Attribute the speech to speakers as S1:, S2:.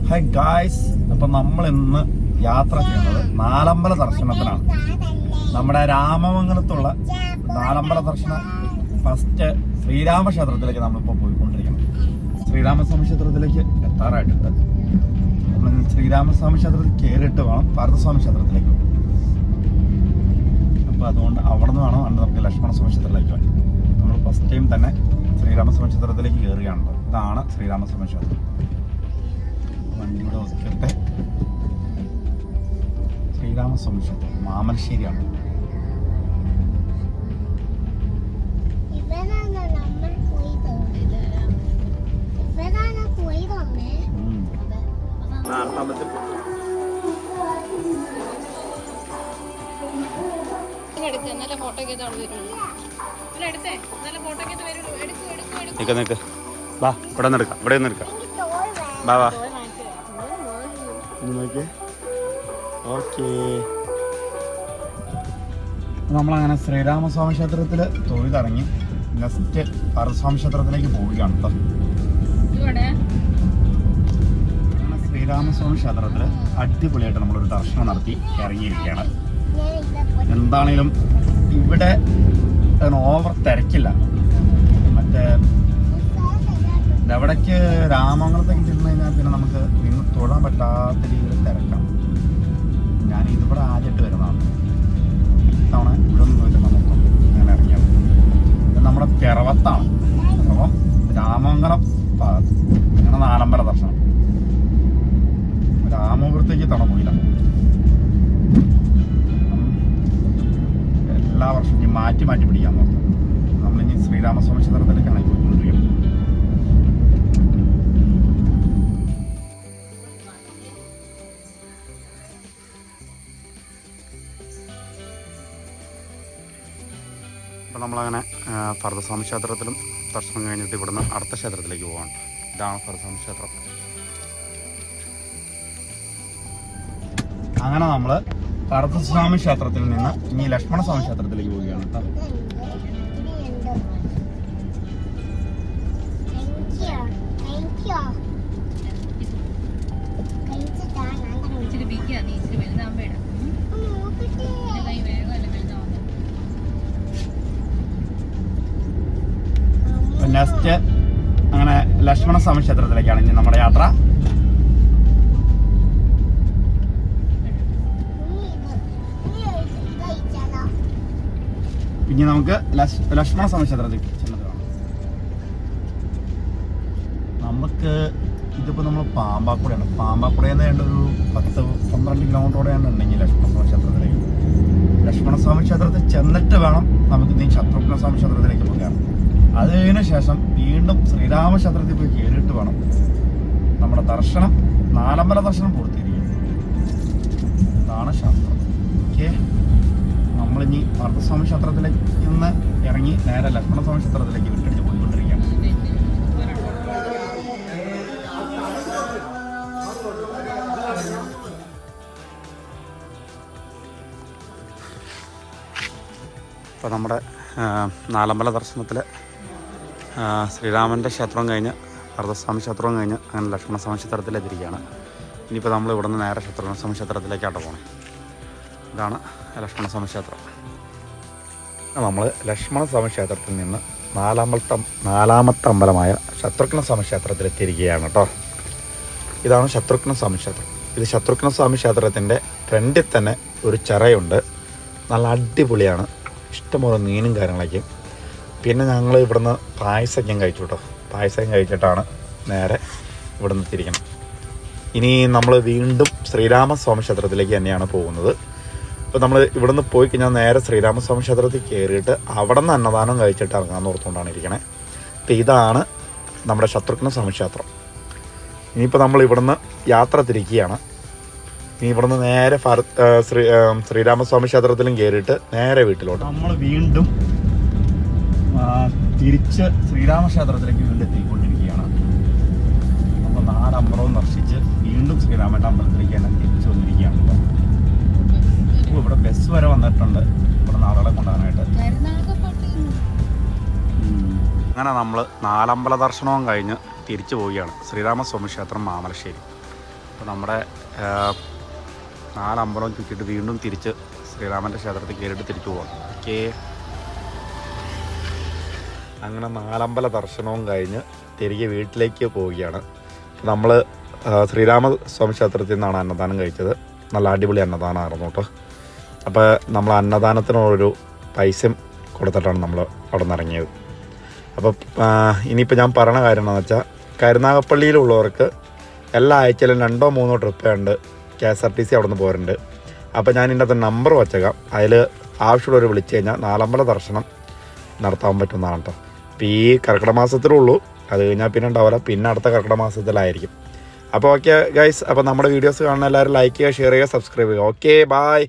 S1: Hi guys, അപ്പം നമ്മൾ ഇന്ന് യാത്ര ചെയ്യുന്നത് നാലമ്പല ദർശനത്തിനാണ്. നമ്മുടെ രാമമംഗലത്തുള്ള നാലമ്പല ദർശനം ഫസ്റ്റ് ശ്രീരാമക്ഷേത്രത്തിലേക്ക് നമ്മളിപ്പോൾ പോയിക്കൊണ്ടിരിക്കണം. ശ്രീരാമസ്വാമി ക്ഷേത്രത്തിലേക്ക് എത്താറായിട്ടുണ്ട്. നമ്മൾ ശ്രീരാമസ്വാമി ക്ഷേത്രത്തിൽ കയറിയിട്ട് വേണം പാർത്ഥസ്വാമി ക്ഷേത്രത്തിലേക്ക് പോകും. അപ്പോൾ അതുകൊണ്ട് അവിടെ നിന്ന് വേണം നമുക്ക് ലക്ഷ്മണസ്വാമി ക്ഷേത്രത്തിലേക്ക് പോകാൻ. നമ്മൾ ഫസ്റ്റ് ടൈം തന്നെ ശ്രീരാമസ്വാമി ക്ഷേത്രത്തിലേക്ക് കയറുകയാണല്ലോ. ഇതാണ് ശ്രീരാമസ്വാമി ക്ഷേത്രം. വണ്ടിയുടെ ഒതുക്കട്ടെ. ശ്രീരാമസ്വാമി ക്ഷേത്രം മാമലശ്ശേരിയാണ്. നിക്ക് വാ, ഇവിടെ നിന്ന് എടുക്കാം, ഇവിടെ നിന്ന് എടുക്കാം. വാ വാ, ഓക്കേ. നമ്മളങ്ങനെ ശ്രീരാമസ്വാമി ക്ഷേത്രത്തിൽ തൊഴുതിറങ്ങി നെക്സ്റ്റ് പാർത്ഥസ്വാമി ക്ഷേത്രത്തിലേക്ക് പോവുകയാണ് കേട്ടോ. ശ്രീരാമസ്വാമി ക്ഷേത്രത്തിൽ അടിപൊളിയായിട്ട് നമ്മളൊരു ദർശനം നടത്തി ഇറങ്ങിയിരിക്കുകയാണ്. എന്താണേലും ഇവിടെ ഓവർ തിരക്കില്ല. മറ്റേ എവിടേക്ക് രാമമംഗലത്തേക്ക് ചെന്ന് കഴിഞ്ഞാൽ പിന്നെ നമുക്ക് നിന്ന് തൊഴാൻ പറ്റാത്ത രീതിയിൽ തിരക്കാം. ഞാൻ ഇതിവിടെ ആദ്യമായിട്ട് വരുന്നതാണ്. ഇത്തവണ ഇവിടെ ഒന്നും പോയിട്ട് മൊത്തം അങ്ങനെ ഇറങ്ങിയത്. ഇത് നമ്മുടെ പിറവത്താണ്. അപ്പം രാമമംഗലം അങ്ങനെ നാലമ്പല ദർശനം. രാമപുരത്തേക്ക് തവണ പോയില്ല. എല്ലാ വർഷവും ഇനി മാറ്റി മാറ്റി പിടിക്കാൻ നോക്കും. നമ്മളിനി ശ്രീരാമസ്വാമി ക്ഷേത്രത്തിലേക്കാണ് പോയിക്കൊണ്ടിരിക്കുന്നത്. അപ്പോൾ നമ്മളങ്ങനെ പാർത്ഥസ്വാമി ക്ഷേത്രത്തിലും ദർശനം കഴിഞ്ഞിട്ട് ഇവിടുന്ന് അടുത്ത ക്ഷേത്രത്തിലേക്ക് പോവാണ്. ഇതാണ് പാർത്ഥസ്വാമി ക്ഷേത്രം. അങ്ങനെ നമ്മൾ പാർത്ഥസ്വാമി ക്ഷേത്രത്തിൽ നിന്ന് ഇനി ലക്ഷ്മണസ്വാമി ക്ഷേത്രത്തിലേക്ക് പോവുകയാണ് കേട്ടോ. നെക്സ്റ്റ് അങ്ങനെ ലക്ഷ്മണസ്വാമി ക്ഷേത്രത്തിലേക്കാണ് ഇനി നമ്മുടെ യാത്ര. ഇനി നമുക്ക് ലക്ഷ്മണസ്വാമി ക്ഷേത്രത്തിൽ ചെന്നത് കാണാം. നമുക്ക് ഇതിപ്പോൾ നമ്മൾ പാമ്പാക്കുടയാണ്. പാമ്പാക്കുടയിൽ നിന്ന് ഒരു 10-12 കിലോമീറ്ററോടെയാണ് ഉണ്ടെങ്കിൽ ലക്ഷ്മണസ്വാമി ക്ഷേത്രത്തിലേക്ക്. ലക്ഷ്മണസ്വാമി ക്ഷേത്രത്തിൽ ചെന്നിട്ട് വേണം നമുക്ക് ഇനി ശത്രുഘ്നസ്വാമി ക്ഷേത്രത്തിലേക്ക് പോകാൻ. അതിന് ശേഷം വീണ്ടും ശ്രീരാമക്ഷേത്രത്തിൽ പോയി കയറിയിട്ട് വേണം നമ്മുടെ ദർശനം, നാലമ്പല ദർശനം പൂർത്തീകരിക്കും. ഇതാണ് ക്ഷേത്രം. ഓക്കെ, നമ്മളിനി പാർത്ഥസ്വാമി ക്ഷേത്രത്തിലേക്ക് നിന്ന് ഇറങ്ങി നേരെ ലക്ഷ്മണസ്വാമി ക്ഷേത്രത്തിലേക്ക് വിട്ടടിച്ച് പോയിക്കൊണ്ടിരിക്കുകയാണ്. ഇപ്പോൾ നമ്മുടെ നാലമ്പല ദർശനത്തിൽ ശ്രീരാമൻ്റെ ക്ഷേത്രവും കഴിഞ്ഞ് പാർത്ഥസ്വാമി ക്ഷേത്രവും കഴിഞ്ഞ് അങ്ങനെ ലക്ഷ്മണസ്വാമി ക്ഷേത്രത്തിലെത്തിയിരിക്കുകയാണ്. ഇനിയിപ്പോൾ നമ്മൾ ഇവിടുന്ന് നേരെ ശത്രുഘ്നസ്വാമി ക്ഷേത്രത്തിലേക്കാട്ടോ പോകണം. ഇതാണ് ലക്ഷ്മണസ്വാമി ക്ഷേത്രം. നമ്മൾ ലക്ഷ്മണസ്വാമി ക്ഷേത്രത്തിൽ നിന്ന് നാലാമത്തെ അമ്പലമായ ശത്രുഘ്നസ്വാമി ക്ഷേത്രത്തിലെത്തിയിരിക്കുകയാണ് കേട്ടോ. ഇതാണ് ശത്രുഘ്നസ്വാമി ക്ഷേത്രം. ഇത് ശത്രുഘ്നസ്വാമി ക്ഷേത്രത്തിൻ്റെ ഫ്രണ്ടിൽ തന്നെ ഒരു ചിറയുണ്ട്. നല്ല അടിപൊളിയാണ്. ഇഷ്ടംപോലെ മീനും കാര്യങ്ങളൊക്കെ. പിന്നെ ഞങ്ങൾ ഇവിടുന്ന് പായസം കഴിച്ചു കേട്ടോ. പായസം കഴിച്ചിട്ടാണ് നേരെ ഇവിടുന്ന് തിരിക്കണം. ഇനി നമ്മൾ വീണ്ടും ശ്രീരാമസ്വാമി ക്ഷേത്രത്തിലേക്ക് തന്നെയാണ് പോകുന്നത്. അപ്പോൾ നമ്മൾ ഇവിടുന്ന് പോയി കഴിഞ്ഞാൽ നേരെ ശ്രീരാമസ്വാമി ക്ഷേത്രത്തിൽ കയറിയിട്ട് അവിടെ നിന്ന് അന്നദാനം കഴിച്ചിട്ട് ഇറങ്ങാമെന്ന് ഓർത്തുകൊണ്ടാണ് ഇരിക്കണേ. അപ്പോൾ ഇതാണ് നമ്മുടെ ശത്രുഘ്നസ്വാമി ക്ഷേത്രം. ഇനിയിപ്പോൾ നമ്മൾ ഇവിടുന്ന് യാത്ര തിരിക്കുകയാണ്. ഇനി ഇവിടുന്ന് നേരെ ശ്രീരാമസ്വാമി ക്ഷേത്രത്തിലും കയറിയിട്ട് നേരെ വീട്ടിലോട്ട് നമ്മൾ വീണ്ടും തിരിച്ച് ശ്രീരാമക്ഷേത്രത്തിലേക്ക് വീണ്ടും എത്തിക്കൊണ്ടിരിക്കുകയാണ്. അപ്പോൾ നാലമ്പലവും ദർശിച്ച് വീണ്ടും ശ്രീരാമൻ്റെ അമ്പലത്തിലേക്ക് തന്നെ തിരിച്ചു വന്നിരിക്കുകയാണ്. ഇപ്പോൾ ഇവിടെ ബസ് വരെ വന്നിട്ടുണ്ട് ഇവിടെ നാളുകളെ കൊണ്ടുപോകാനായിട്ട്. അങ്ങനെ നമ്മൾ നാലമ്പല ദർശനവും കഴിഞ്ഞ് തിരിച്ചു പോവുകയാണ്. ശ്രീരാമസ്വാമി ക്ഷേത്രം മാമലശ്ശേരി. അപ്പോൾ നമ്മുടെ 4 അമ്പലവും ചുറ്റിയിട്ട് വീണ്ടും തിരിച്ച് ശ്രീരാമൻ്റെ ക്ഷേത്രത്തിൽ കയറിയിട്ട് തിരിച്ചു പോകാം. ഓക്കേ, അങ്ങനെ 4 അമ്പല ദർശനവും കഴിഞ്ഞ് തിരികെ വീട്ടിലേക്ക് പോവുകയാണ്. നമ്മൾ ശ്രീരാമസ്വാമി ക്ഷേത്രത്തിൽ നിന്നാണ് അന്നദാനം കഴിച്ചത്. നല്ല അടിപൊളി അന്നദാനമായിരുന്നു കേട്ടോ. അപ്പോൾ നമ്മൾ അന്നദാനത്തിനൊരു പൈസയും കൊടുത്തിട്ടാണ് നമ്മൾ അവിടെ നിന്ന് ഇറങ്ങിയത്. അപ്പോൾ ഇനിയിപ്പോൾ ഞാൻ പറഞ്ഞ കാര്യം എന്താണെന്ന് വെച്ചാൽ, കരുനാഗപ്പള്ളിയിലുള്ളവർക്ക് എല്ലാ ആഴ്ചയിലും 2-3 ട്രിപ്പ് ഉണ്ട്. KSRTC അവിടെ നിന്ന് പോരുന്നുണ്ട്. അപ്പോൾ ഞാൻ ഇതിൻ്റെ അകത്ത് നമ്പർ വച്ചേക്കാം. അതിൽ ആവശ്യമുള്ളവർ വിളിച്ചു കഴിഞ്ഞാൽ 4 അമ്പല ദർശനം നടത്താൻ പറ്റുന്നതാണ് കേട്ടോ. അപ്പോൾ ഈ കർക്കിടക മാസത്തിലുള്ളൂ, അത് കഴിഞ്ഞാൽ പിന്നെ ഉണ്ടാവില്ല, പിന്നെ അടുത്ത കർക്കിടക മാസത്തിലായിരിക്കും. അപ്പോൾ ഓക്കെ ഗൈസ്, അപ്പോൾ നമ്മുടെ വീഡിയോസ് കാണുന്ന എല്ലാവരും ലൈക്ക് ചെയ്യുക, ഷെയർ ചെയ്യുക, സബ്സ്ക്രൈബ് ചെയ്യുക. Okay, bye.